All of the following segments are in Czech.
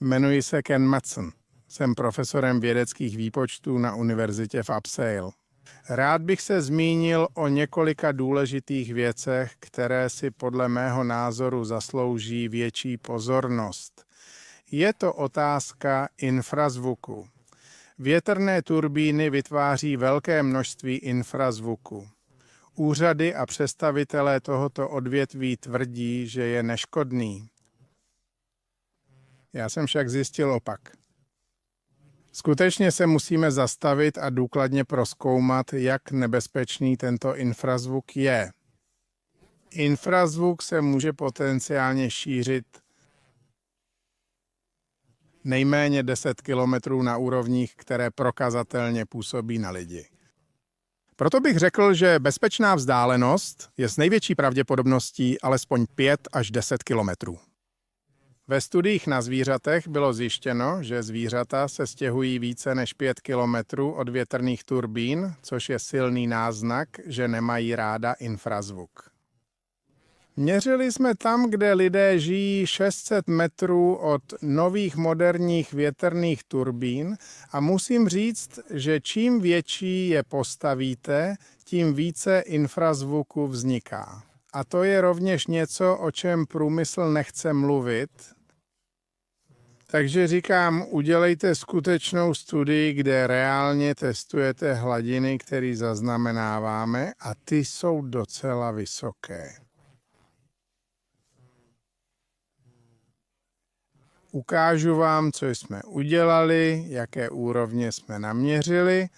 Jmenuji se Ken Matson. Jsem profesorem vědeckých výpočtů na univerzitě v Upsale. Rád bych se zmínil o několika důležitých věcech, které si podle mého názoru zaslouží větší pozornost. Je to otázka infrazvuku. Větrné turbíny vytváří velké množství infrazvuku. Úřady a představitelé tohoto odvětví tvrdí, že je neškodný. Já jsem však zjistil opak. Skutečně se musíme zastavit a důkladně prozkoumat, jak nebezpečný tento infrazvuk je. Infrazvuk se může potenciálně šířit nejméně 10 km na úrovních, které prokazatelně působí na lidi. Proto bych řekl, že bezpečná vzdálenost je s největší pravděpodobností alespoň 5 až 10 kilometrů. Ve studiích na zvířatech bylo zjištěno, že zvířata se stěhují více než 5 kilometrů od větrných turbín, což je silný náznak, že nemají ráda infrazvuk. Měřili jsme tam, kde lidé žijí 600 metrů od nových moderních větrných turbín a musím říct, že čím větší je postavíte, tím více infrazvuku vzniká. A to je rovněž něco, o čem průmysl nechce mluvit. Takže říkám, udělejte skutečnou studii, kde reálně testujete hladiny, které zaznamenáváme, a ty jsou docela vysoké. Ukážu vám, co jsme udělali, jaké úrovně jsme naměřili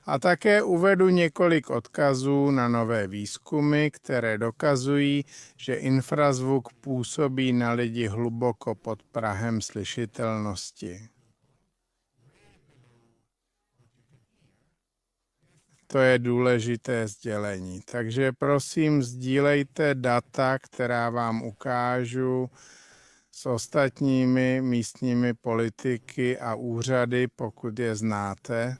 a také uvedu několik odkazů na nové výzkumy, které dokazují, že infrazvuk působí na lidi hluboko pod prahem slyšitelnosti. To je důležité sdělení. Takže prosím, sdílejte data, která vám ukážu, s ostatními místními politiky a úřady, pokud je znáte.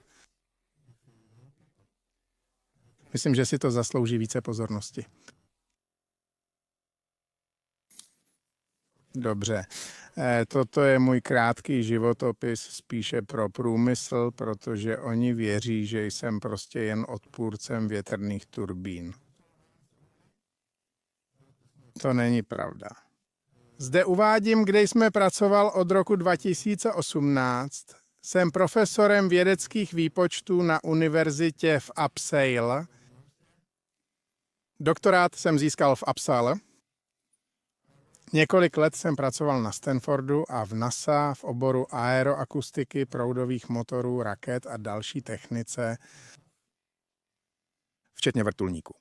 Myslím, že si to zaslouží více pozornosti. Dobře. Toto je můj krátký životopis spíše pro průmysl, protože oni věří, že jsem prostě jen odpůrcem větrných turbín. To není pravda. Zde uvádím, kde jsme pracoval od roku 2018. Jsem profesorem vědeckých výpočtů na univerzitě v Upsale. Doktorát jsem získal v Upsale. Několik let jsem pracoval na Stanfordu a v NASA v oboru aeroakustiky, proudových motorů, raket a další technice, včetně vrtulníků.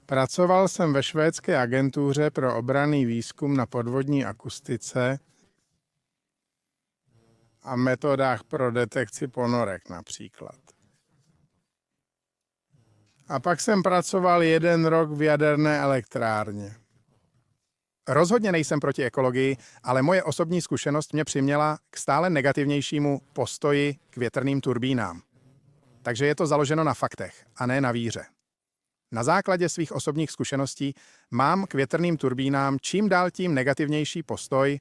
Pracoval jsem ve švédské agentuře pro obranný výzkum na podvodní akustice a metodách pro detekci ponorek například. A pak jsem pracoval 1 rok v jaderné elektrárně. Rozhodně nejsem proti ekologii, ale moje osobní zkušenost mě přiměla k stále negativnějšímu postoji k větrným turbínám. Takže je to založeno na faktech a ne na víře. Na základě svých osobních zkušeností mám k větrným turbínám čím dál tím negativnější postoj.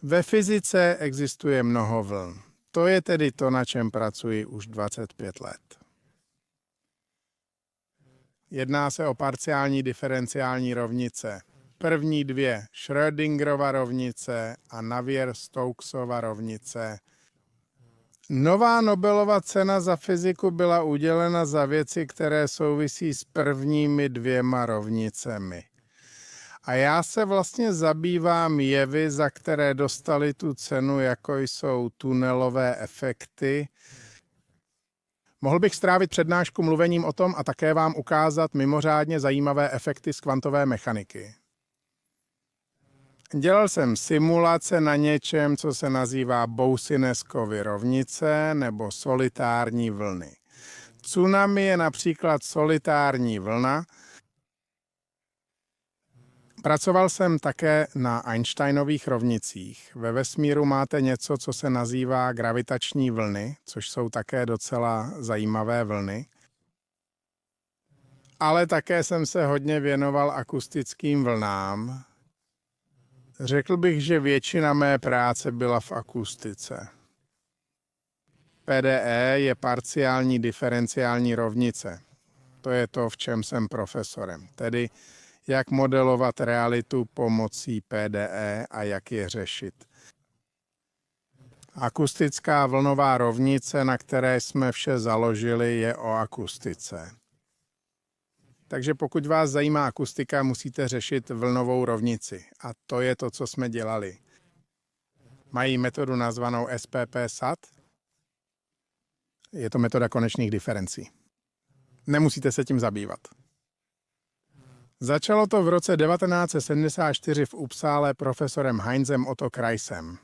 Ve fyzice existuje mnoho vln. To je tedy to, na čem pracuji už 25 let. Jedná se o parciální diferenciální rovnice. První 2 Schrödingerova rovnice a Navier-Stokesova rovnice. Nová Nobelova cena za fyziku byla udělena za věci, které souvisí s prvními 2 rovnicemi. A já se vlastně zabývám jevy, za které dostali tu cenu, jako jsou tunelové efekty. Mohl bych strávit přednášku mluvením o tom a také vám ukázat mimořádně zajímavé efekty z kvantové mechaniky. Dělal jsem simulace na něčem, co se nazývá Boussinescovy rovnice nebo solitární vlny. Tsunami je například solitární vlna. Pracoval jsem také na Einsteinových rovnicích. Ve vesmíru máte něco, co se nazývá gravitační vlny, což jsou také docela zajímavé vlny. Ale také jsem se hodně věnoval akustickým vlnám. Řekl bych, že většina mé práce byla v akustice. PDE je parciální diferenciální rovnice. To je to, v čem jsem profesorem. Tedy jak modelovat realitu pomocí PDE a jak je řešit. Akustická vlnová rovnice, na které jsme vše založili, je o akustice. Takže pokud vás zajímá akustika, musíte řešit vlnovou rovnici. A to je to, co jsme dělali. Mají metodu nazvanou SPP-SAT. Je to metoda konečných diferencí. Nemusíte se tím zabývat. Začalo to v roce 1974 v Uppsale profesorem Heinzem Otto Kreisem.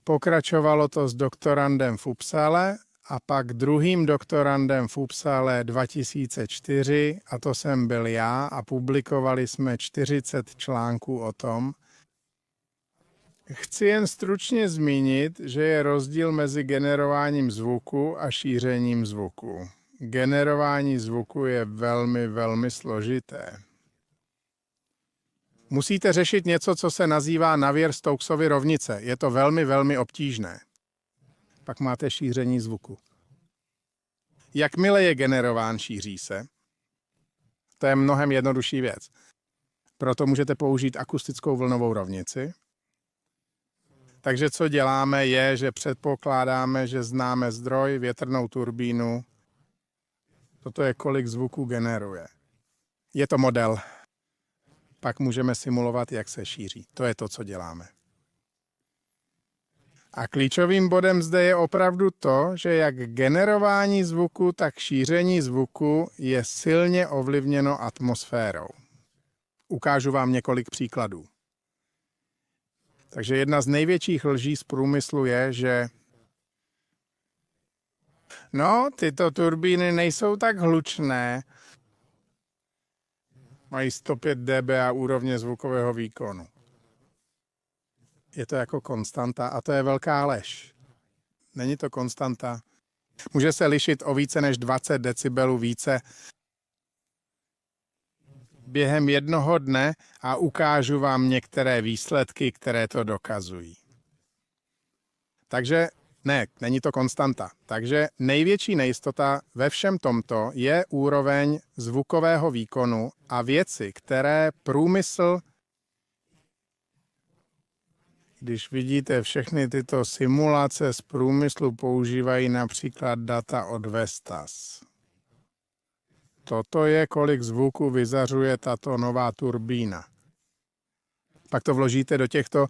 Pokračovalo to s doktorandem v Uppsale a pak druhým doktorandem v Uppsale 2004, a to jsem byl já, a publikovali jsme 40 článků o tom. Chci jen stručně zmínit, že je rozdíl mezi generováním zvuku a šířením zvuku. Generování zvuku je velmi, velmi složité. Musíte řešit něco, co se nazývá Navier-Stokesovy rovnice. Je to velmi, velmi obtížné. Pak máte šíření zvuku. Jakmile je generován, šíří se. To je mnohem jednodušší věc. Proto můžete použít akustickou vlnovou rovnici. Takže co děláme je, že předpokládáme, že známe zdroj, větrnou turbínu. Toto je, kolik zvuku generuje. Je to model. Pak můžeme simulovat, jak se šíří. To je to, co děláme. A klíčovým bodem zde je opravdu to, že jak generování zvuku, tak šíření zvuku je silně ovlivněno atmosférou. Ukážu vám několik příkladů. Takže jedna z největších lží z průmyslu je, že tyto turbíny nejsou tak hlučné, mají 105 dBA úrovně zvukového výkonu. Je to jako konstanta a to je velká lež. Není to konstanta. Může se lišit o více než 20 decibelů více během jednoho dne a ukážu vám některé výsledky, které to dokazují. Takže není to konstanta. Takže největší nejistota ve všem tomto je úroveň zvukového výkonu a věci, které průmysl. Když vidíte všechny tyto simulace z průmyslu, používají například data od Vestas. Toto je, kolik zvuku vyzařuje tato nová turbína. Pak to vložíte do těchto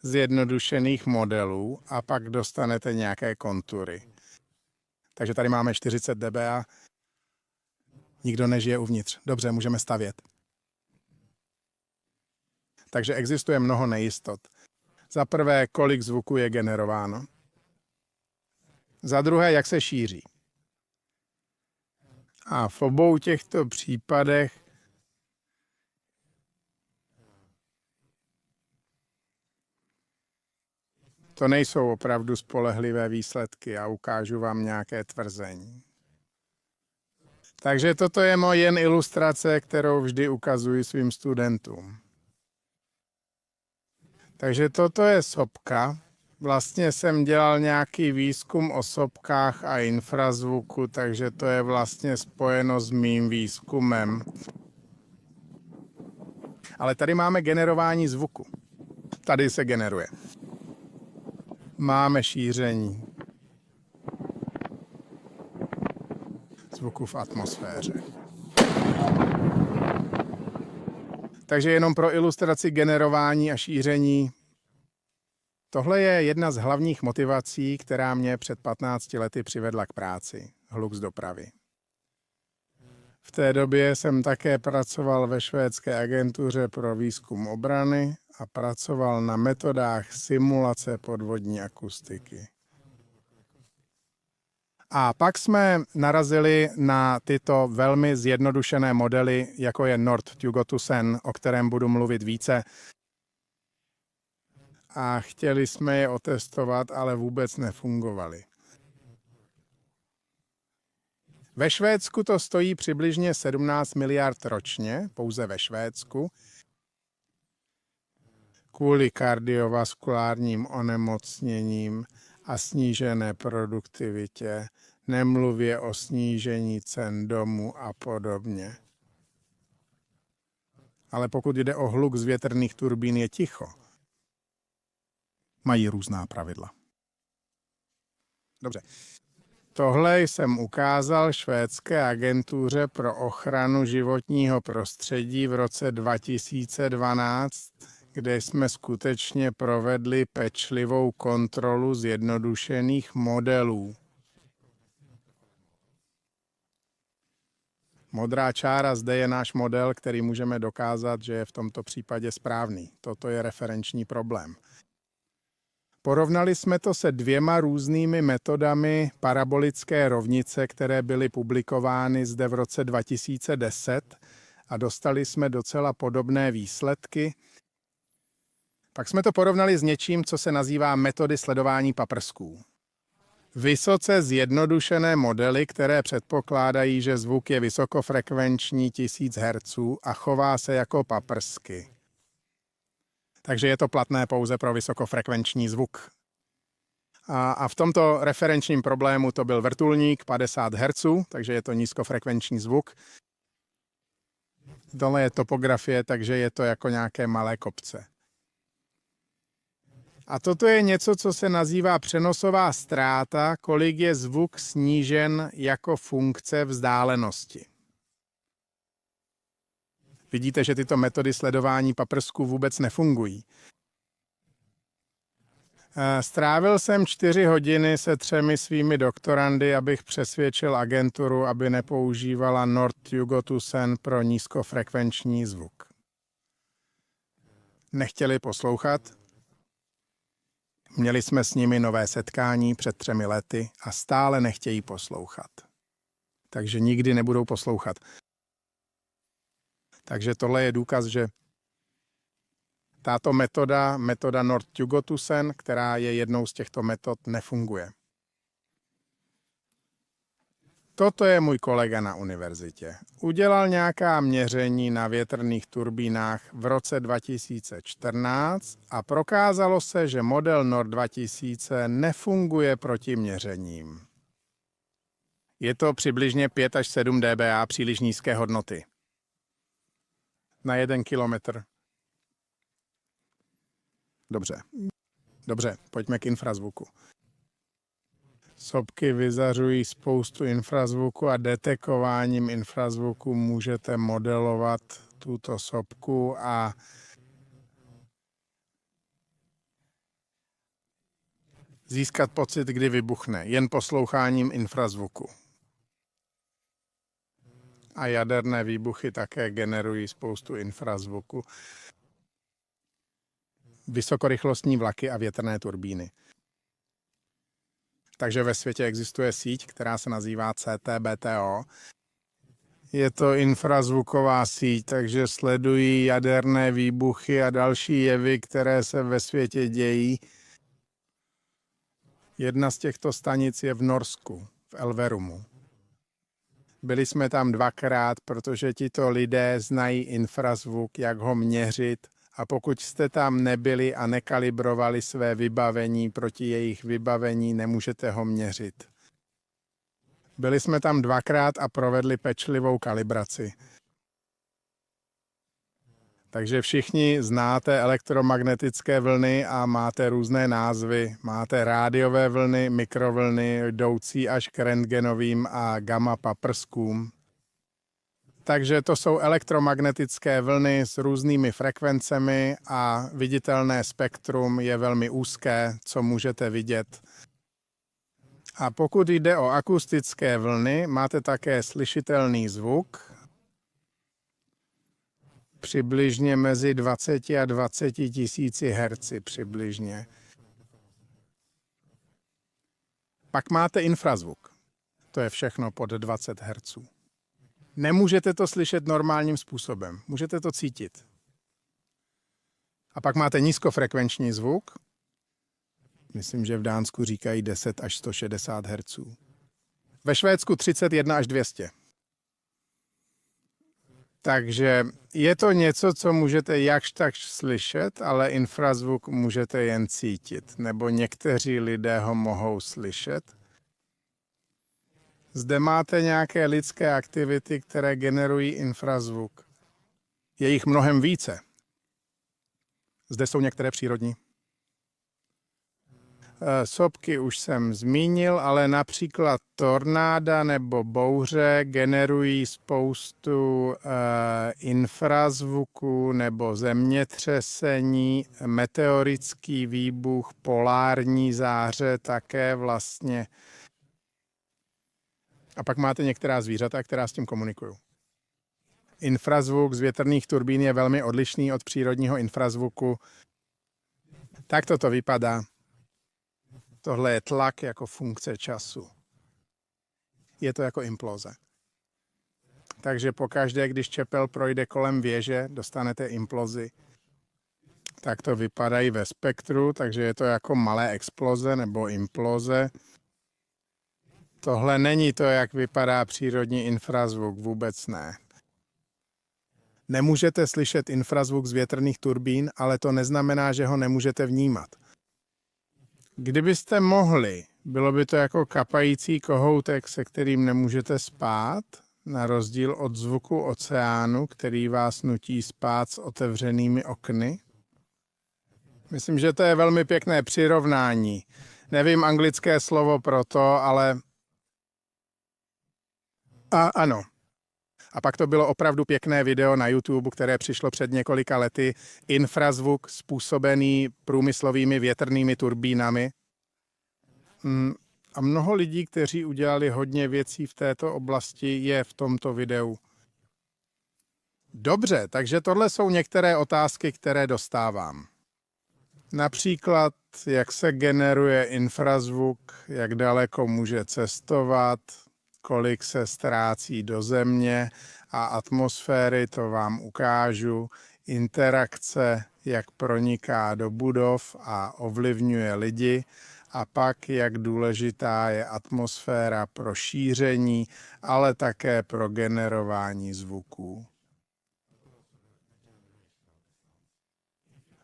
zjednodušených modelů a pak dostanete nějaké kontury. Takže tady máme 40 dBA. Nikdo nežije uvnitř. Dobře, můžeme stavět. Takže existuje mnoho nejistot. Za prvé, kolik zvuku je generováno. Za druhé, jak se šíří. A v obou těchto případech to nejsou opravdu spolehlivé výsledky a ukážu vám nějaké tvrzení. Takže toto je moje jen ilustrace, kterou vždy ukazuji svým studentům. Takže toto je sopka. Vlastně jsem dělal nějaký výzkum o sopkách a infrazvuku, takže to je vlastně spojeno s mým výzkumem. Ale tady máme generování zvuku. Tady se generuje. Máme šíření zvuku v atmosféře. Takže jenom pro ilustraci generování a šíření. Tohle je jedna z hlavních motivací, která mě před 15 lety přivedla k práci. Hluk z dopravy. V té době jsem také pracoval ve švédské agentuře pro výzkum obrany a pracoval na metodách simulace podvodní akustiky. A pak jsme narazili na tyto velmi zjednodušené modely, jako je Nord-Tjugotusen, o kterém budu mluvit více. A chtěli jsme je otestovat, ale vůbec nefungovaly. Ve Švédsku to stojí přibližně 17 miliard ročně, pouze ve Švédsku, kvůli kardiovaskulárním onemocněním a snížené produktivitě, nemluvě o snížení cen domů a podobně. Ale pokud jde o hluk z větrných turbín, je ticho. Mají různá pravidla. Dobře. Tohle jsem ukázal švédské agentuře pro ochranu životního prostředí v roce 2012, kde jsme skutečně provedli pečlivou kontrolu zjednodušených modelů. Modrá čára zde je náš model, který můžeme dokázat, že je v tomto případě správný. Toto je referenční problém. Porovnali jsme to se 2 různými metodami parabolické rovnice, které byly publikovány zde v roce 2010 a dostali jsme docela podobné výsledky. Pak jsme to porovnali s něčím, co se nazývá metody sledování paprsků. Vysoce zjednodušené modely, které předpokládají, že zvuk je vysokofrekvenční 1000 Hz a chová se jako paprsky. Takže je to platné pouze pro vysokofrekvenční zvuk. A v tomto referenčním problému to byl vrtulník 50 Hz, takže je to nízkofrekvenční zvuk. Dole je topografie, takže je to jako nějaké malé kopce. A toto je něco, co se nazývá přenosová ztráta, kolik je zvuk snížen jako funkce vzdálenosti. Vidíte, že tyto metody sledování paprsků vůbec nefungují. Strávil jsem 4 hodiny se 3 svými doktorandy, abych přesvědčil agenturu, aby nepoužívala North-Jugotusen pro nízkofrekvenční zvuk. Nechtěli poslouchat? Měli jsme s nimi nové setkání před 3 lety a stále nechtějí poslouchat. Takže nikdy nebudou poslouchat. Takže tohle je důkaz, že tato metoda North-Jugotusen, která je jednou z těchto metod, nefunguje. Toto je můj kolega na univerzitě. Udělal nějaká měření na větrných turbínách v roce 2014 a prokázalo se, že model NOR 2000 nefunguje proti měřením. Je to přibližně 5 až 7 dBA příliš nízké hodnoty. Na 1 kilometr. Dobře, pojďme k infrazvuku. Sopky vyzařují spoustu infrazvuku a detekováním infrazvuku můžete modelovat tuto sopku a získat pocit, kdy vybuchne, jen posloucháním infrazvuku. A jaderné výbuchy také generují spoustu infrazvuku. Vysokorychlostní vlaky a větrné turbíny. Takže ve světě existuje síť, která se nazývá CTBTO. Je to infrazvuková síť, takže sledují jaderné výbuchy a další jevy, které se ve světě dějí. Jedna z těchto stanic je v Norsku, v Elverumu. Byli jsme tam 2krát, protože tito lidé znají infrazvuk, jak ho měřit. A pokud jste tam nebyli a nekalibrovali své vybavení proti jejich vybavení, nemůžete ho měřit. Byli jsme tam 2krát a provedli pečlivou kalibraci. Takže všichni znáte elektromagnetické vlny a máte různé názvy. Máte rádiové vlny, mikrovlny, jdoucí až k rentgenovým a gamma paprskům. Takže to jsou elektromagnetické vlny s různými frekvencemi a viditelné spektrum je velmi úzké, co můžete vidět. A pokud jde o akustické vlny, máte také slyšitelný zvuk, přibližně mezi 20 a 20 tisíci herci přibližně. Pak máte infrazvuk. To je všechno pod 20 Hz. Nemůžete to slyšet normálním způsobem. Můžete to cítit. A pak máte nízkofrekvenční zvuk. Myslím, že v Dánsku říkají 10 až 160 Hz. Ve Švédsku 31 až 200. Takže je to něco, co můžete jakž tak slyšet, ale infrazvuk můžete jen cítit, nebo někteří lidé ho mohou slyšet. Zde máte nějaké lidské aktivity, které generují infrazvuk. Je jich mnohem více. Zde jsou některé přírodní. Sopky už jsem zmínil, ale například tornáda nebo bouře generují spoustu infrazvuku nebo zemětřesení, meteorický výbuch, polární záře také vlastně. A pak máte některá zvířata, která s tím komunikují. Infrazvuk z větrných turbín je velmi odlišný od přírodního infrazvuku. Tak to vypadá. Tohle je tlak jako funkce času. Je to jako imploze. Takže pokaždé, když čepel projde kolem věže, dostanete implozi. Tak to vypadají ve spektru, takže je to jako malé exploze nebo imploze. Tohle není to, jak vypadá přírodní infrazvuk, vůbec ne. Nemůžete slyšet infrazvuk z větrných turbín, ale to neznamená, že ho nemůžete vnímat. Kdybyste mohli, bylo by to jako kapající kohoutek, se kterým nemůžete spát, na rozdíl od zvuku oceánu, který vás nutí spát s otevřenými okny. Myslím, že to je velmi pěkné přirovnání. Nevím anglické slovo pro to, ale... Ano. A pak to bylo opravdu pěkné video na YouTube, které přišlo před několika lety. Infrazvuk způsobený průmyslovými větrnými turbínami. A mnoho lidí, kteří udělali hodně věcí v této oblasti, je v tomto videu. Dobře, takže tohle jsou některé otázky, které dostávám. Například, jak se generuje infrazvuk, jak daleko může cestovat, kolik se ztrácí do země a atmosféry, to vám ukážu. Interakce, jak proniká do budov a ovlivňuje lidi. A pak, jak důležitá je atmosféra pro šíření, ale také pro generování zvuků.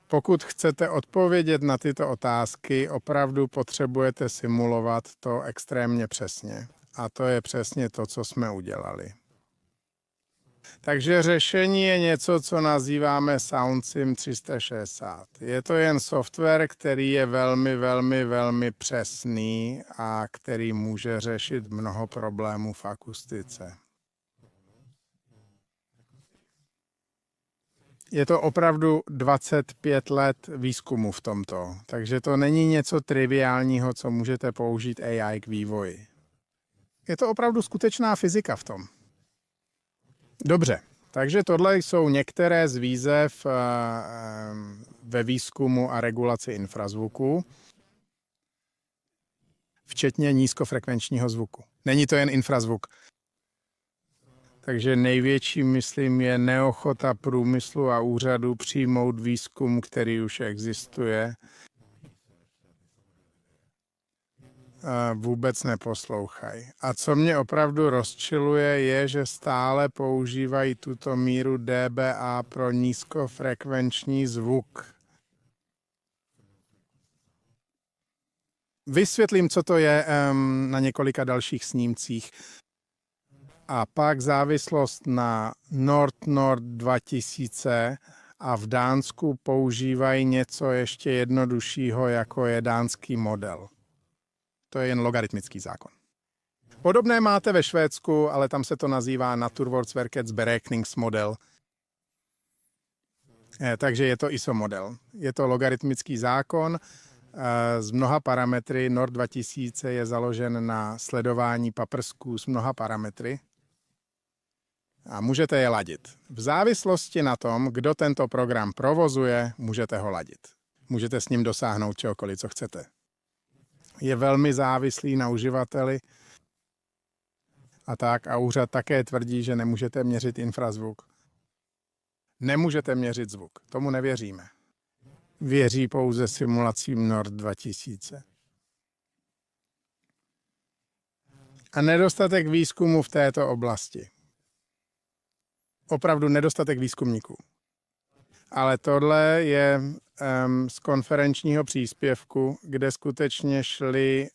Pokud chcete odpovědět na tyto otázky, opravdu potřebujete simulovat to extrémně přesně. A to je přesně to, co jsme udělali. Takže řešení je něco, co nazýváme SoundSim 360. Je to jen software, který je velmi přesný a který může řešit mnoho problémů v akustice. Je to opravdu 25 let výzkumu v tomto, takže to není něco triviálního, co můžete použít AI k vývoji. Je to opravdu skutečná fyzika v tom. Dobře, takže tohle jsou některé z výzev ve výzkumu a regulaci infrazvuku, včetně nízkofrekvenčního zvuku. Není to jen infrazvuk. Takže největší, myslím, je neochota průmyslu a úřadu přijmout výzkum, který už existuje. Vůbec neposlouchají. A co mě opravdu rozčiluje, je, že stále používají tuto míru dBA pro nízkofrekvenční zvuk. Vysvětlím, co to je na několika dalších snímcích. A pak závislost na Nord 2000 a v Dánsku používají něco ještě jednoduššího, jako je dánský model. To je jen logaritmický zákon. Podobné máte ve Švédsku, ale tam se to nazývá Naturvårdsverkets beräkningsmodel. Takže je to ISO model. Je to logaritmický zákon s mnoha parametry. Nord 2000 je založen na sledování paprsků s mnoha parametry. A můžete je ladit. V závislosti na tom, kdo tento program provozuje, můžete ho ladit. Můžete s ním dosáhnout čehokoliv, co chcete. Je velmi závislý na uživateli a úřad také tvrdí, že nemůžete měřit infrazvuk. Nemůžete měřit zvuk, tomu nevěříme. Věří pouze simulacím Nord 2000. a nedostatek výzkumu v této oblasti. Opravdu nedostatek výzkumníků. Ale tohle je z konferenčního příspěvku, kde skutečně šli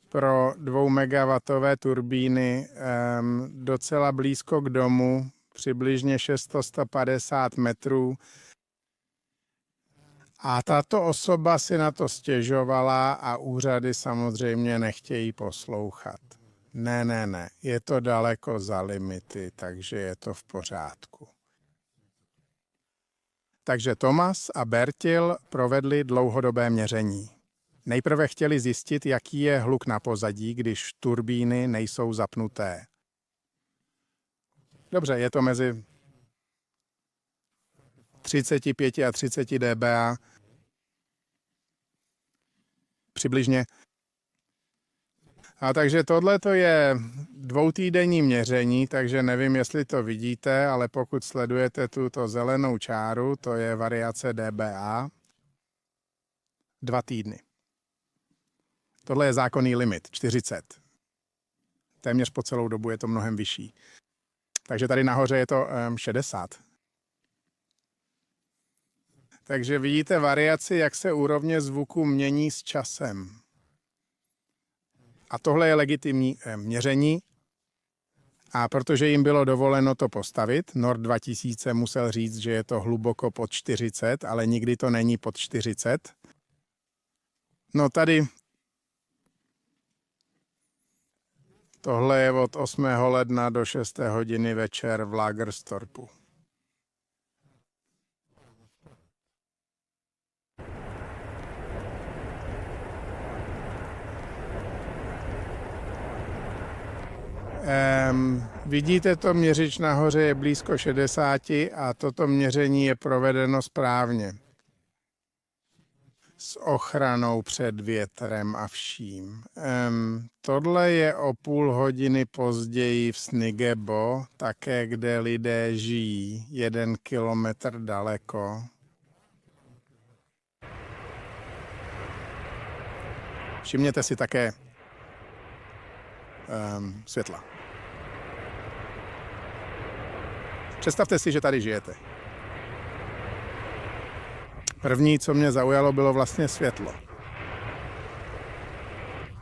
pro 2 megawattové turbíny docela blízko k domu, přibližně 650 metrů. A tato osoba si na to stěžovala a úřady samozřejmě nechtějí poslouchat. Ne, je to daleko za limity, takže je to v pořádku. Takže Thomas a Bertil provedli dlouhodobé měření. Nejprve chtěli zjistit, jaký je hluk na pozadí, když turbíny nejsou zapnuté. Dobře, je to mezi 35 a 30 dBA. Přibližně. A takže tohle to je 2týdenní měření, takže nevím, jestli to vidíte, ale pokud sledujete tuto zelenou čáru, to je variace dBA. 2 týdny. Tohle je zákonný limit, 40. Téměř po celou dobu je to mnohem vyšší. Takže tady nahoře je to 60. Takže vidíte variaci, jak se úrovně zvuku mění s časem. A tohle je legitimní měření. A protože jim bylo dovoleno to postavit, NORD 2000 musel říct, že je to hluboko pod 40, ale nikdy to není pod 40. No tady tohle je od 8. ledna do 6. hodiny večer v Lagerstorpu. Vidíte, to měřič nahoře je blízko 60 a toto měření je provedeno správně. S ochranou před větrem a vším. Tohle je o půl hodiny později v Snigebo, také kde lidé žijí, 1 kilometr daleko. Všimněte si také světla. Představte si, že tady žijete. První, co mě zaujalo, bylo vlastně světlo.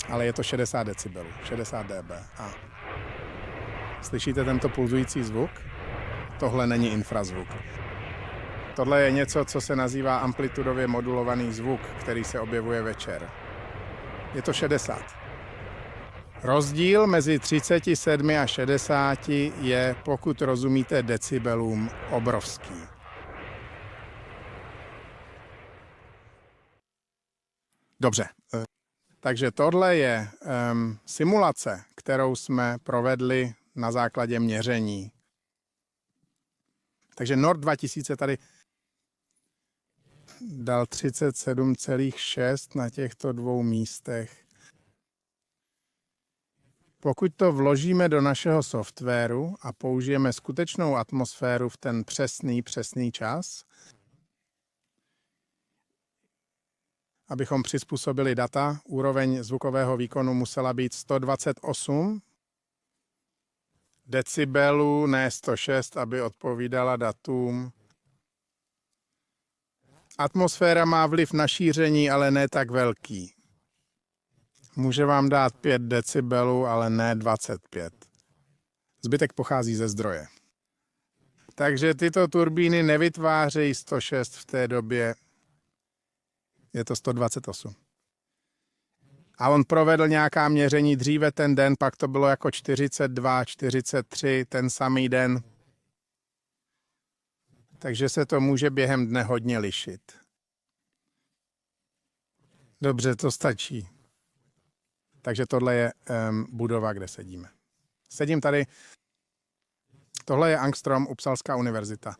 Ale je to 60 decibelů, 60 dB. A slyšíte tento pulzující zvuk? Tohle není infrazvuk. Tohle je něco, co se nazývá amplitudově modulovaný zvuk, který se objevuje večer. Je to 60. Rozdíl mezi 37 a 60 je, pokud rozumíte decibelům, obrovský. Dobře, takže tohle je simulace, kterou jsme provedli na základě měření. Takže NORD 2000 tady dal 37,6 na těchto 2 místech. Pokud to vložíme do našeho softwaru a použijeme skutečnou atmosféru v ten přesný čas, abychom přizpůsobili data, úroveň zvukového výkonu musela být 128 decibelů, ne 106, aby odpovídala datům. Atmosféra má vliv na šíření, ale ne tak velký. Může vám dát 5 decibelů, ale ne 25. Zbytek pochází ze zdroje. Takže tyto turbíny nevytvářejí 106 v té době. Je to 128. A on provedl nějaká měření dříve ten den, pak to bylo jako 42, 43 ten samý den. Takže se to může během dne hodně lišit. Dobře, to stačí. Takže tohle je budova, kde sedíme. Sedím tady. Tohle je Angstrom, Uppsalská univerzita.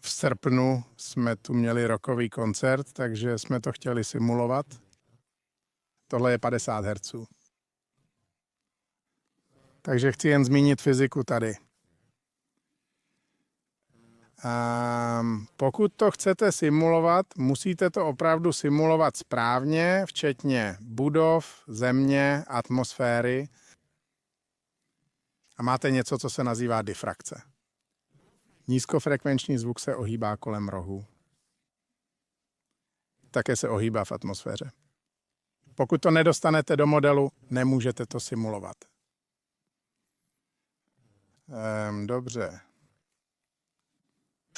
V srpnu jsme tu měli rockový koncert, takže jsme to chtěli simulovat. Tohle je 50 Hz. Takže chci jen zmínit fyziku tady. Pokud to chcete simulovat, musíte to opravdu simulovat správně, včetně budov, země, atmosféry. A máte něco, co se nazývá difrakce. Nízkofrekvenční zvuk se ohýbá kolem rohu. Také se ohýbá v atmosféře. Pokud to nedostanete do modelu, nemůžete to simulovat. Dobře.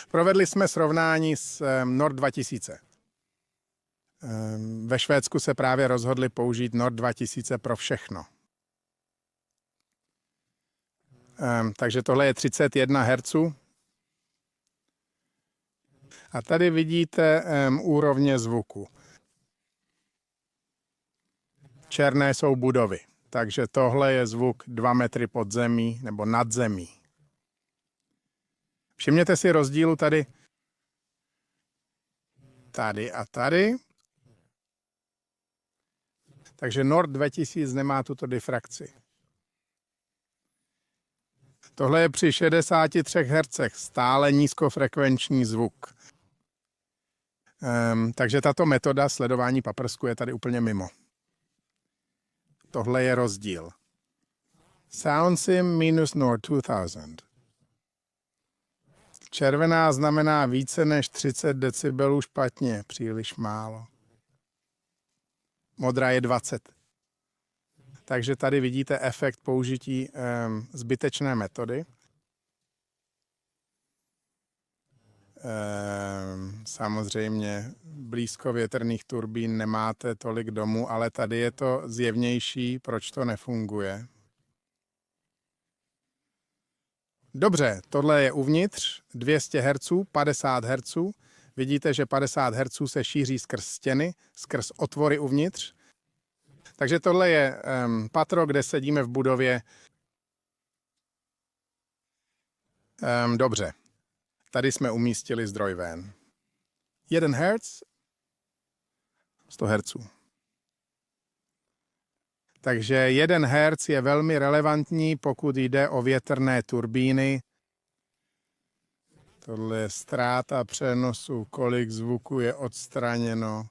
Provedli jsme srovnání s Nord 2000. Ve Švédsku se právě rozhodli použít Nord 2000 pro všechno. Takže tohle je 31 Hz. A tady vidíte úrovně zvuku. Černé jsou budovy, takže tohle je zvuk 2 metry pod zemí nebo nad zemí. Všimněte si rozdílu tady a tady. Takže Nord 2000 nemá tuto difrakci. Tohle je při 63 Hz stále nízkofrekvenční zvuk. Takže tato metoda sledování paprsku je tady úplně mimo. Tohle je rozdíl. SoundSim minus Nord 2000. Červená znamená více než 30 decibelů špatně, příliš málo. Modrá je 20. Takže tady vidíte efekt použití zbytečné metody. Samozřejmě blízko větrných turbín nemáte tolik domů, ale tady je to zjevnější, proč to nefunguje. Dobře, tohle je uvnitř, 200 Hz, 50 Hz. Vidíte, že 50 Hz se šíří skrz stěny, skrz otvory uvnitř. Takže tohle je patro, kde sedíme v budově. Dobře, tady jsme umístili zdroj ven. 1 Hz, 100 Hz. Takže 1 Hz je velmi relevantní, pokud jde o větrné turbíny. Tohle je ztráta přenosu, kolik zvuku je odstraněno.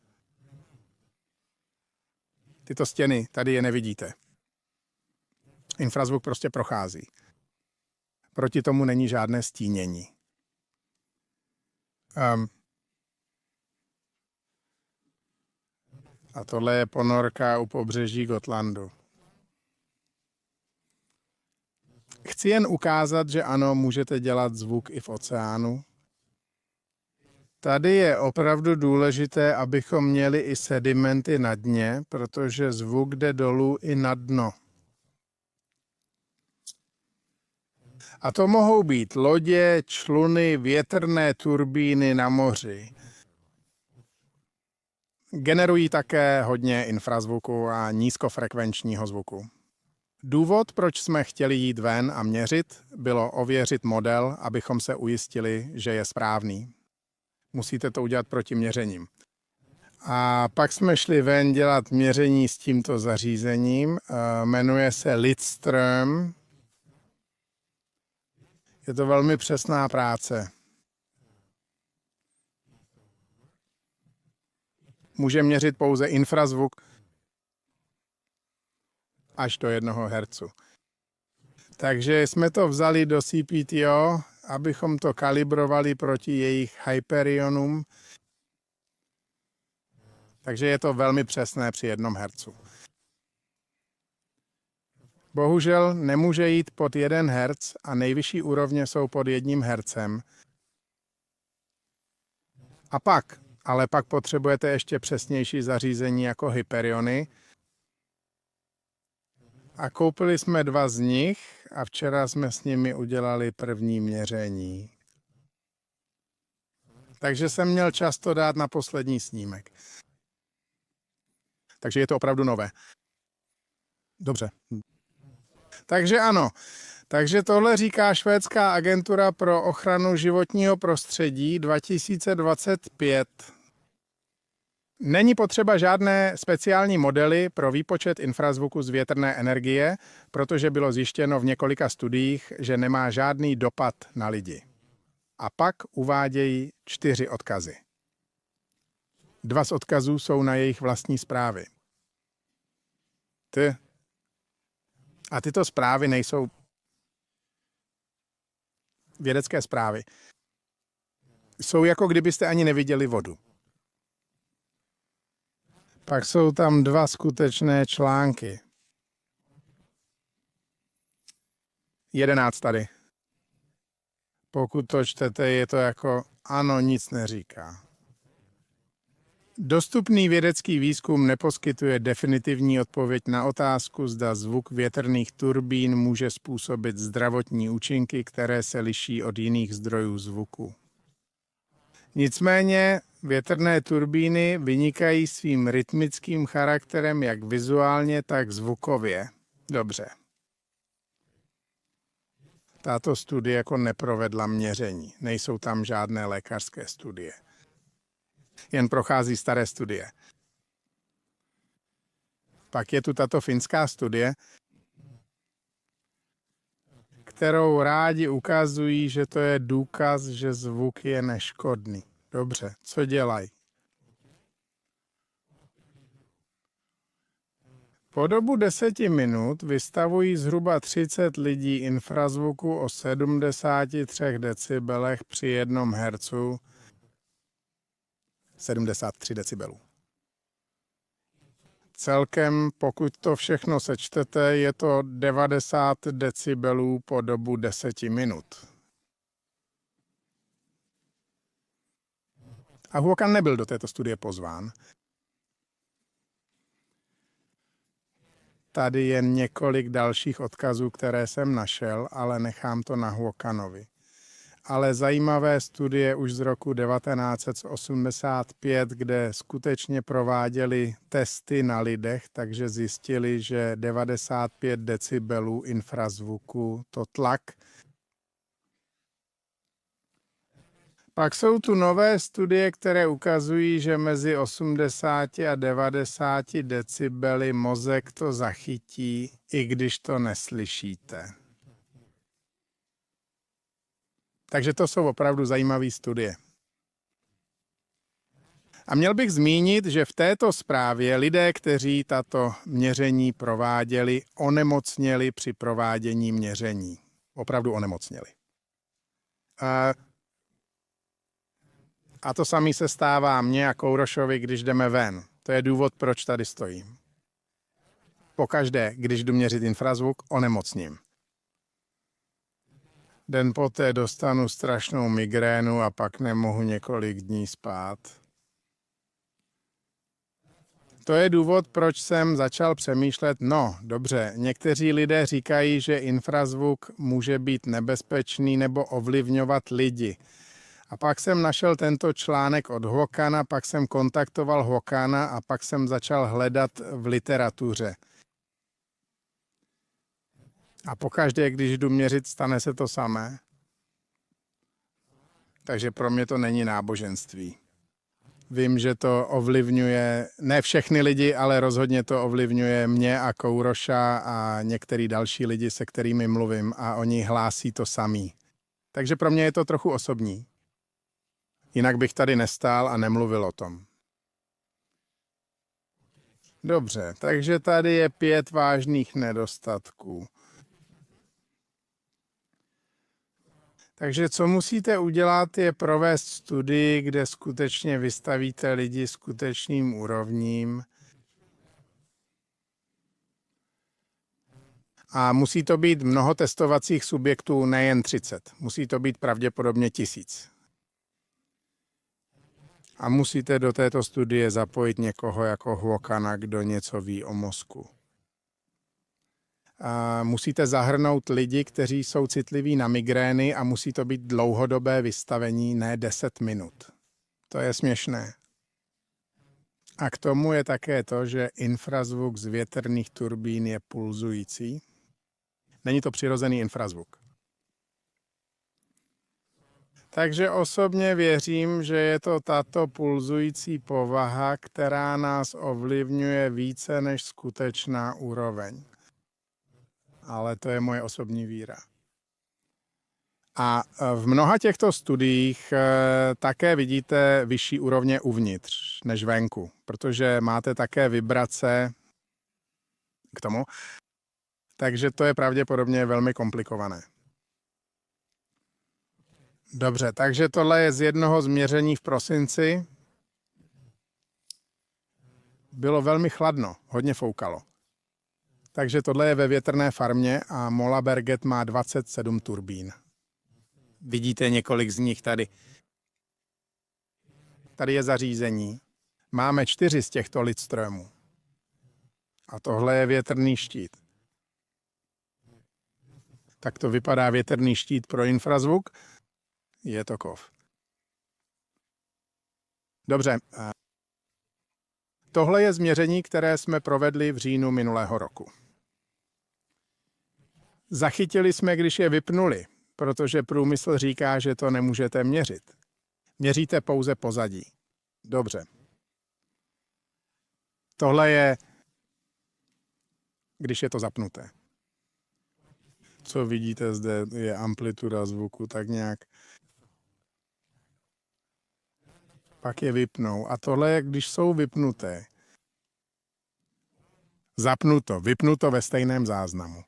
Tyto stěny, tady je nevidíte. Infrazvuk prostě prochází. Proti tomu není žádné stínění. A tohle je ponorka u pobřeží Gotlandu. Chci jen ukázat, že ano, můžete dělat zvuk i v oceánu. Tady je opravdu důležité, abychom měli i sedimenty na dně, protože zvuk jde dolů i na dno. A to mohou být lodě, čluny, větrné turbíny na moři. Generují také hodně infrazvuku a nízkofrekvenčního zvuku. Důvod, proč jsme chtěli jít ven a měřit, bylo ověřit model, abychom se ujistili, že je správný. Musíte to udělat proti měřením. A pak jsme šli ven dělat měření s tímto zařízením. Jmenuje se Lidström. Je to velmi přesná práce. Může měřit pouze infrazvuk až do 1 Hz. Takže jsme to vzali do CPTO, abychom to kalibrovali proti jejich hyperionům. Takže je to velmi přesné při 1 Hz. Bohužel nemůže jít pod 1 Hz a nejvyšší úrovně jsou pod 1 Hz. Ale pak potřebujete ještě přesnější zařízení jako hyperiony. A koupili jsme 2 z nich a včera jsme s nimi udělali první měření. Takže jsem měl čas to dát na poslední snímek. Takže je to opravdu nové. Dobře. Takže ano. Takže tohle říká Švédská agentura pro ochranu životního prostředí 2025. Není potřeba žádné speciální modely pro výpočet infrazvuku z větrné energie, protože bylo zjištěno v několika studiích, že nemá žádný dopad na lidi. A pak uvádějí 4 odkazy. 2 z odkazů jsou na jejich vlastní zprávy. A tyto zprávy nejsou vědecké zprávy. Jsou jako kdybyste ani neviděli vodu. Pak jsou tam 2 skutečné články. 11 tady. Pokud to čtete, je to jako ano, nic neříká. Dostupný vědecký výzkum neposkytuje definitivní odpověď na otázku, zda zvuk větrných turbín může způsobit zdravotní účinky, které se liší od jiných zdrojů zvuku. Nicméně větrné turbíny vynikají svým rytmickým charakterem jak vizuálně, tak zvukově. Dobře. Tato studie jako neprovedla měření. Nejsou tam žádné lékařské studie. Jen prochází staré studie. Pak je tu tato finská studie, kterou rádi ukazují, že to je důkaz, že zvuk je neškodný. Dobře, co dělají? Po dobu 10 minut vystavují zhruba 30 lidí infrazvuku o 73 decibelech při 1 hercu, 73 decibelů. Celkem, pokud to všechno sečtete, je to 90 decibelů po dobu 10 minut. A Håkan nebyl do této studie pozván. Tady je několik dalších odkazů, které jsem našel, ale nechám to na Håkanovi. Ale zajímavé studie už z roku 1985, kde skutečně prováděli testy na lidech, takže zjistili, že 95 decibelů infrazvuku, to tlak. Pak jsou tu nové studie, které ukazují, že mezi 80 a 90 decibely mozek to zachytí, i když to neslyšíte. Takže to jsou opravdu zajímavé studie. A měl bych zmínit, že v této zprávě lidé, kteří tato měření prováděli, onemocněli při provádění měření. Opravdu onemocněli. A to samé se stává mně a Kourošovi, když jdeme ven. To je důvod, proč tady stojím. Pokaždé, když jdu měřit infrazvuk, onemocním. Den poté dostanu strašnou migrénu a pak nemohu několik dní spát. To je důvod, proč jsem začal přemýšlet, no dobře, někteří lidé říkají, že infrazvuk může být nebezpečný nebo ovlivňovat lidi. A pak jsem našel tento článek od Håkana, pak jsem kontaktoval Håkana a pak jsem začal hledat v literatuře. A pokaždé, když jdu měřit, stane se to samé. Takže pro mě to není náboženství. Vím, že to ovlivňuje ne všechny lidi, ale rozhodně to ovlivňuje mě a Kouroša a některý další lidi, se kterými mluvím a oni hlásí to samý. Takže pro mě je to trochu osobní. Jinak bych tady nestál a nemluvil o tom. Dobře, takže tady je 5 vážných nedostatků. Takže co musíte udělat, je provést studii, kde skutečně vystavíte lidi skutečným úrovním. A musí to být mnoho testovacích subjektů, nejen 30. Musí to být pravděpodobně 1000. A musíte do této studie zapojit někoho jako Håkana, kdo něco ví o mozku. A musíte zahrnout lidi, kteří jsou citliví na migrény a musí to být dlouhodobé vystavení, ne 10 minut. To je směšné. A k tomu je také to, že infrazvuk z větrných turbín je pulzující. Není to přirozený infrazvuk. Takže osobně věřím, že je to tato pulzující povaha, která nás ovlivňuje více než skutečná úroveň. Ale to je moje osobní víra. A v mnoha těchto studiích také vidíte vyšší úrovně uvnitř než venku, protože máte také vibrace k tomu, takže to je pravděpodobně velmi komplikované. Dobře, takže tohle je z jednoho z měření v prosinci. Bylo velmi chladno, hodně foukalo. Takže tohle je ve větrné farmě a Målarberget má 27 turbín. Vidíte několik z nich tady. Tady je zařízení. Máme 4 z těchto Lidströmů. A tohle je větrný štít. Tak to vypadá větrný štít pro infrazvuk. Je to kov. Dobře. Tohle je změření, které jsme provedli v říjnu minulého roku. Zachytili jsme, když je vypnuli, protože průmysl říká, že to nemůžete měřit. Měříte pouze pozadí. Dobře. Tohle je, když je to zapnuté. Co vidíte zde, je amplituda zvuku, tak nějak. Pak je vypnou. A tohle je, když jsou vypnuté. Zapnuto, vypnuto ve stejném záznamu.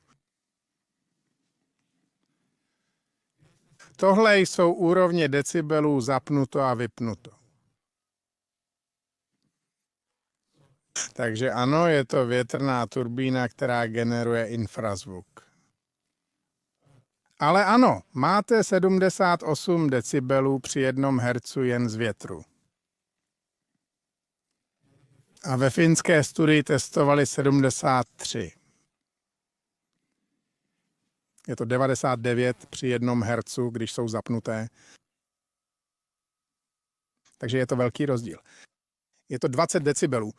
Tohle jsou úrovně decibelů zapnuto a vypnuto. Takže ano, je to větrná turbína, která generuje infrazvuk. Ale ano, máte 78 decibelů při 1 Hz jen z větru. A ve finské studii testovali 73. Je to 99 při 1 Hz, když jsou zapnuté. Takže je to velký rozdíl. Je to 20 decibelů.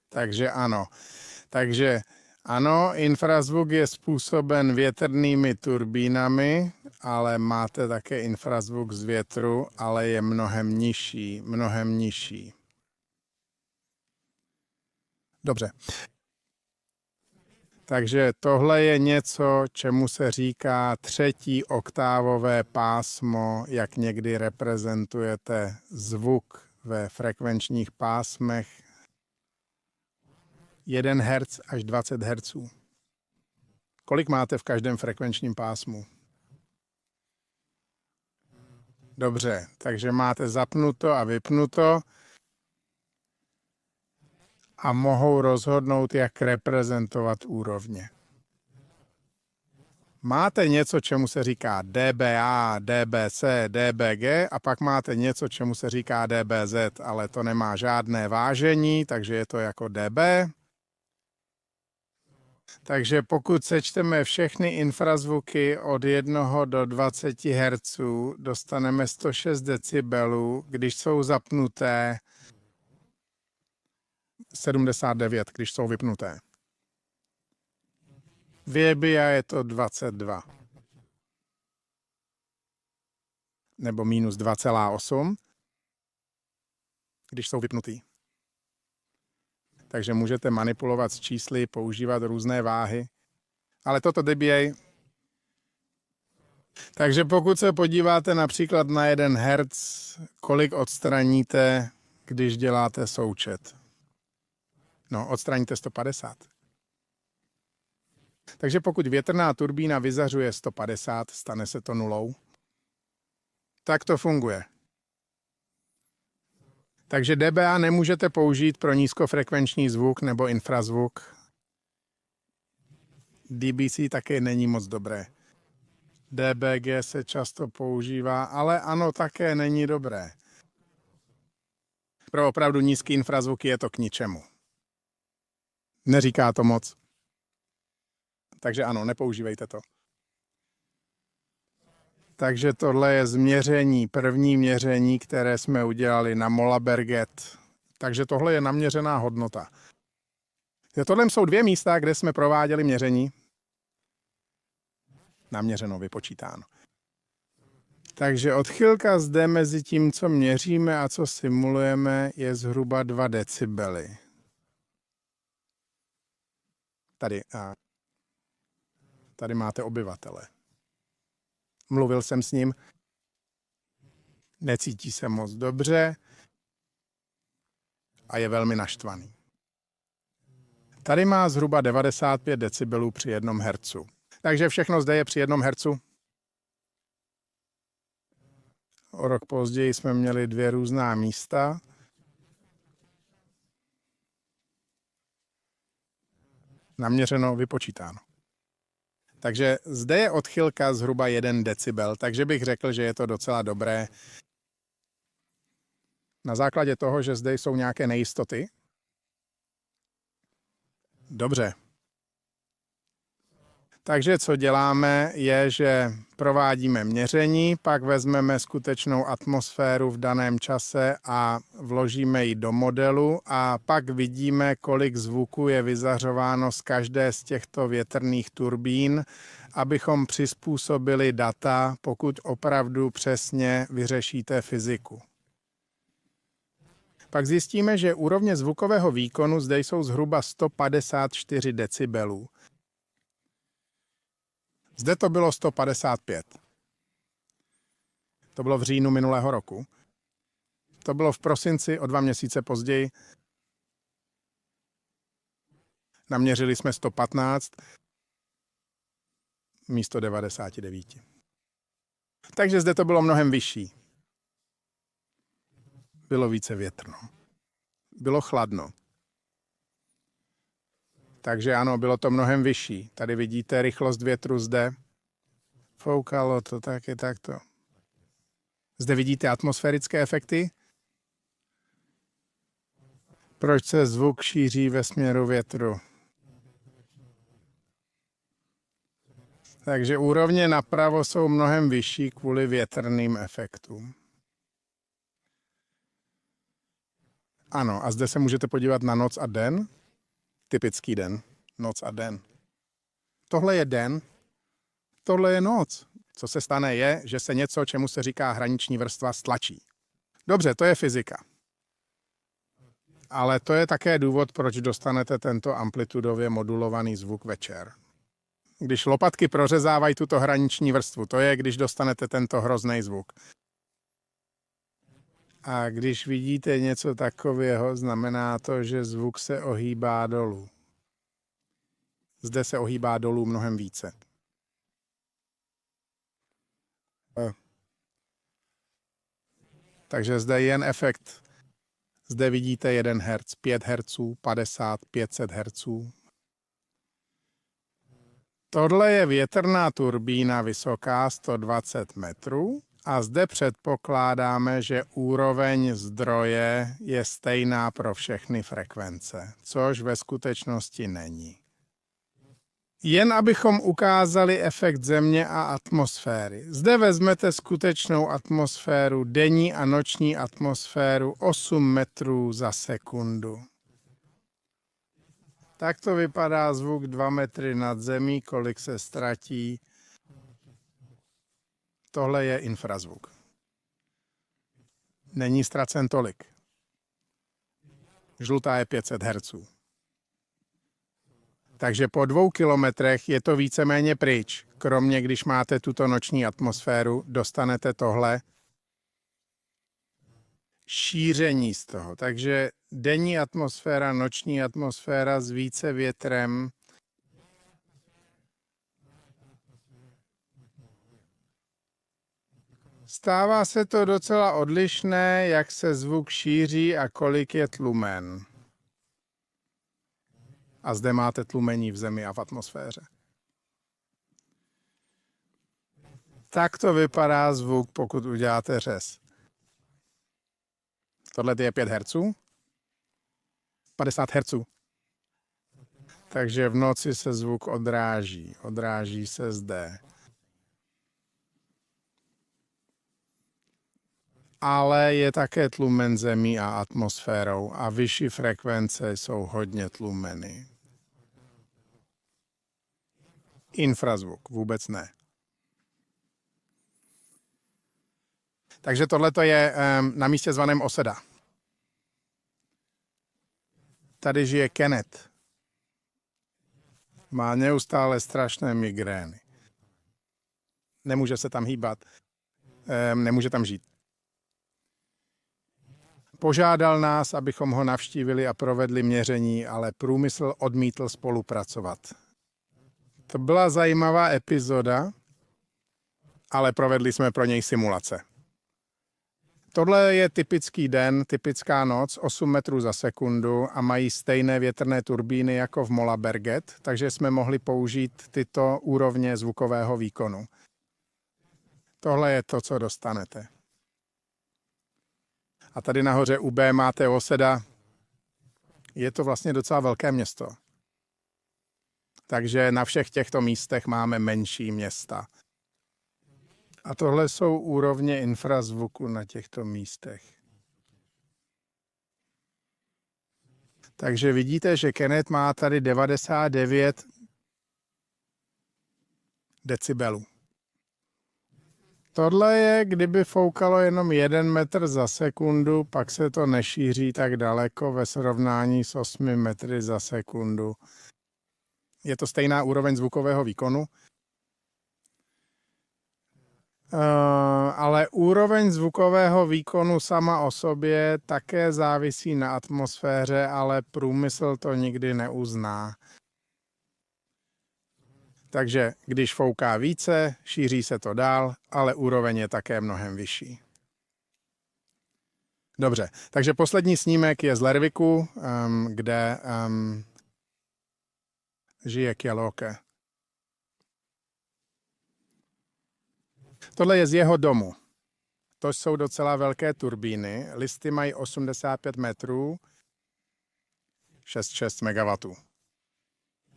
Takže ano. Takže ano, infrazvuk je způsoben větrnými turbínami, ale máte také infrazvuk z větru, ale je mnohem nižší, mnohem nižší. Dobře. Takže tohle je něco, čemu se říká 3. oktávové pásmo, jak někdy reprezentujete zvuk ve frekvenčních pásmech 1 Hz až 20 Hz. Kolik máte v každém frekvenčním pásmu? Dobře, takže máte zapnuto a vypnuto a mohou rozhodnout, jak reprezentovat úrovně. Máte něco, čemu se říká dBA, dBc, dBg a pak máte něco, čemu se říká dBz, ale to nemá žádné vážení, takže je to jako dB. Takže pokud sečteme všechny infrazvuky od 1 do 20 Hz, dostaneme 106 decibelů, když jsou zapnuté, 79, když jsou vypnuté. V EBIA je to 22. Nebo minus 2,8, když jsou vypnutý. Takže můžete manipulovat s čísly, používat různé váhy. Ale toto DBA. Takže pokud se podíváte například na 1 Hz, kolik odstraníte, když děláte součet? No, odstraníte 150. Takže pokud větrná turbína vyzařuje 150, stane se to nulou. Tak to funguje. Takže dBA nemůžete použít pro nízkofrekvenční zvuk nebo infrazvuk. dBc také není moc dobré. dBg se často používá, ale ano, také není dobré. Pro opravdu nízký infrazvuk je to k ničemu. Neříká to moc. Takže ano, nepoužívejte to. Takže tohle je změření, první měření, které jsme udělali na Målarberget. Takže tohle je naměřená hodnota. Tohle jsou 2 místa, kde jsme prováděli měření. Naměřeno, vypočítáno. Takže odchylka zde mezi tím, co měříme a co simulujeme, je zhruba 2 decibely. Tady. Tady máte obyvatele. Mluvil jsem s ním, necítí se moc dobře a je velmi naštvaný. Tady má zhruba 95 decibelů při 1 hercu. Takže všechno zde je při 1 hercu. O rok později jsme měli 2 různá místa. Naměřeno, vypočítáno. Takže zde je odchylka zhruba 1 decibel, takže bych řekl, že je to docela dobré. Na základě toho, že zde jsou nějaké nejistoty. Dobře. Takže co děláme, je, že provádíme měření, pak vezmeme skutečnou atmosféru v daném čase a vložíme ji do modelu a pak vidíme, kolik zvuku je vyzařováno z každé z těchto větrných turbín, abychom přizpůsobili data, pokud opravdu přesně vyřešíte fyziku. Pak zjistíme, že úrovně zvukového výkonu zde jsou zhruba 154 decibelů. Zde to bylo 155. To bylo v říjnu minulého roku. To bylo v prosinci o 2 měsíce později. Naměřili jsme 115 místo 99. Takže zde to bylo mnohem vyšší. Bylo více větrno. Bylo chladno. Takže ano, bylo to mnohem vyšší. Tady vidíte rychlost větru zde. Foukalo to taky takto. Zde vidíte atmosférické efekty. Proč se zvuk šíří ve směru větru? Takže úrovně napravo jsou mnohem vyšší kvůli větrným efektům. Ano, a zde se můžete podívat na noc a den. Typický den. Noc a den. Tohle je den, tohle je noc. Co se stane je, že se něco, čemu se říká hraniční vrstva, stlačí. Dobře, to je fyzika. Ale to je také důvod, proč dostanete tento amplitudově modulovaný zvuk večer. Když lopatky prořezávají tuto hraniční vrstvu, to je, když dostanete tento hrozný zvuk. A když vidíte něco takového, znamená to, že zvuk se ohýbá dolů. Zde se ohýbá dolů mnohem více. Takže zde je jen efekt. Zde vidíte 1 Hz, 5 Hz, 50, 500 Hz. Tohle je větrná turbína vysoká 120 metrů. A zde předpokládáme, že úroveň zdroje je stejná pro všechny frekvence, což ve skutečnosti není. Jen abychom ukázali efekt Země a atmosféry. Zde vezmete skutečnou atmosféru, denní a noční atmosféru 8 metrů za sekundu. Tak to vypadá zvuk 2 metry nad zemí, kolik se ztratí. Tohle je infrazvuk. Není ztracen tolik. Žlutá je 500 Hz. Takže po 2 kilometrech je to víceméně pryč. Kromě když máte tuto noční atmosféru, dostanete tohle šíření z toho. Takže denní atmosféra, noční atmosféra s více větrem. Stává se to docela odlišné, jak se zvuk šíří a kolik je tlumen. A zde máte tlumení v Zemi a v atmosféře. Tak to vypadá zvuk, pokud uděláte řez. Tohle je 5 Hz. 50 Hz. Takže v noci se zvuk odráží. Odráží se zde. Ale je také tlumen Zemí a atmosférou a vyšší frekvence jsou hodně tlumeny. Infrazvuk vůbec ne. Takže tohle je na místě zvaném Oseda. Tady žije Kenneth. Má neustále strašné migrény. Nemůže se tam hýbat. Nemůže tam žít. Požádal nás, abychom ho navštívili a provedli měření, ale průmysl odmítl spolupracovat. To byla zajímavá epizoda, ale provedli jsme pro něj simulace. Tohle je typický den, typická noc, 8 metrů za sekundu a mají stejné větrné turbíny jako v Målarberget, takže jsme mohli použít tyto úrovně zvukového výkonu. Tohle je to, co dostanete. A tady nahoře u B máte Åseda. Je to vlastně docela velké město. Takže na všech těchto místech máme menší města. A tohle jsou úrovně infrazvuku na těchto místech. Takže vidíte, že Kenneth má tady 99 decibelů. Tohle je, kdyby foukalo jenom 1 metr za sekundu, pak se to nešíří tak daleko ve srovnání s 8 metry za sekundu. Je to stejná úroveň zvukového výkonu, ale úroveň zvukového výkonu sama o sobě také závisí na atmosféře, ale průmysl to nikdy neuzná. Takže když fouká více, šíří se to dál, ale úroveň je také mnohem vyšší. Dobře, takže poslední snímek je z Lerviku, kde žije Kjellåke. Tohle je z jeho domu. To jsou docela velké turbíny. Listy mají 85 metrů, 6 MW.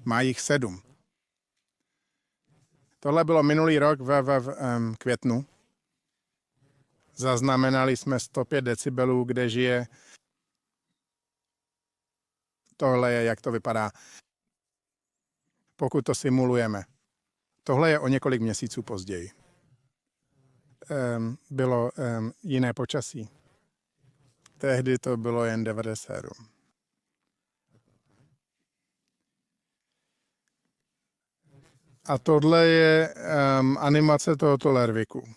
Má jich 7. Tohle bylo minulý rok v květnu. Zaznamenali jsme 105 decibelů, kde žije. Tohle je, jak to vypadá, pokud to simulujeme. Tohle je o několik měsíců později. Bylo jiné počasí. Tehdy to bylo jen 97. A tohle je animace tohoto Lerviku.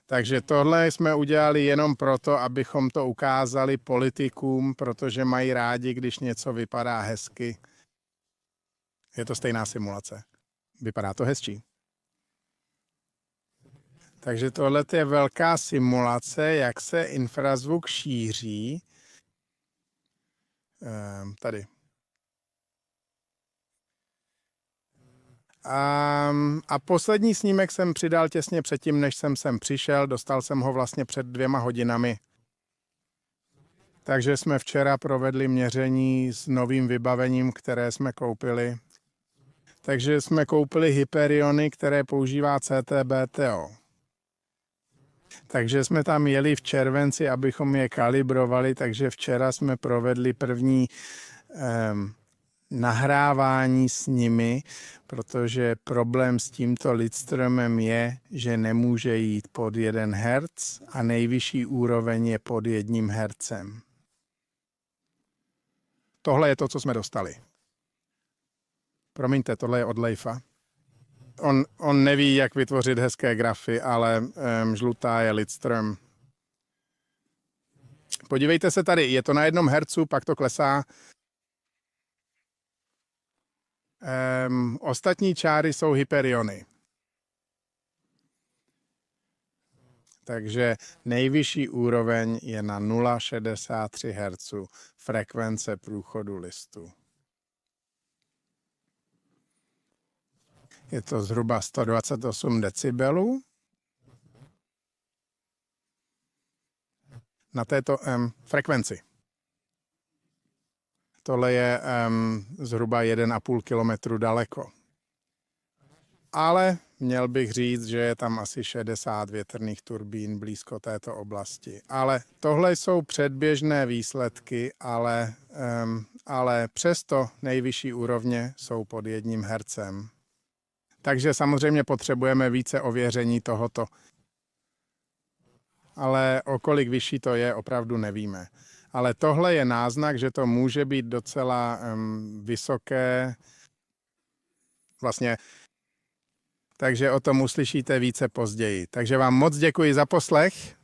Takže tohle jsme udělali jenom proto, abychom to ukázali politikům, protože mají rádi, když něco vypadá hezky. Je to stejná simulace. Vypadá to hezčí. Takže tohle je velká simulace, jak se infrazvuk šíří. Tady. A poslední snímek jsem přidal těsně předtím, než jsem sem přišel. Dostal jsem ho vlastně před 2 hodinami. Takže jsme včera provedli měření s novým vybavením, které jsme koupili. Takže jsme koupili Hyperiony, které používá CTBTO. Takže jsme tam jeli v červenci, abychom je kalibrovali, takže včera jsme provedli první nahrávání s nimi, protože problém s tímto Lidströmem je, že nemůže jít pod 1 Hz a nejvyšší úroveň je pod 1 Hz. Tohle je to, co jsme dostali. Promiňte, tohle je od Leifa. On neví, jak vytvořit hezké grafy, ale žlutá je Lidström. Podívejte se tady, je to na 1 hercu, pak to klesá. Ostatní čáry jsou Hyperiony. Takže nejvyšší úroveň je na 0,63 Hz frekvence průchodu listu. Je to zhruba 128 decibelů. Na této frekvenci. Tohle je zhruba 1,5 kilometru daleko. Ale měl bych říct, že je tam asi 60 větrných turbín blízko této oblasti. Ale tohle jsou předběžné výsledky, ale přesto nejvyšší úrovně jsou pod 1 hercem. Takže samozřejmě potřebujeme více ověření tohoto. Ale o kolik vyšší to je, opravdu nevíme. ale tohle je náznak, že to může být docela vysoké. Vlastně, takže o tom uslyšíte více později. Takže vám moc děkuji za poslech.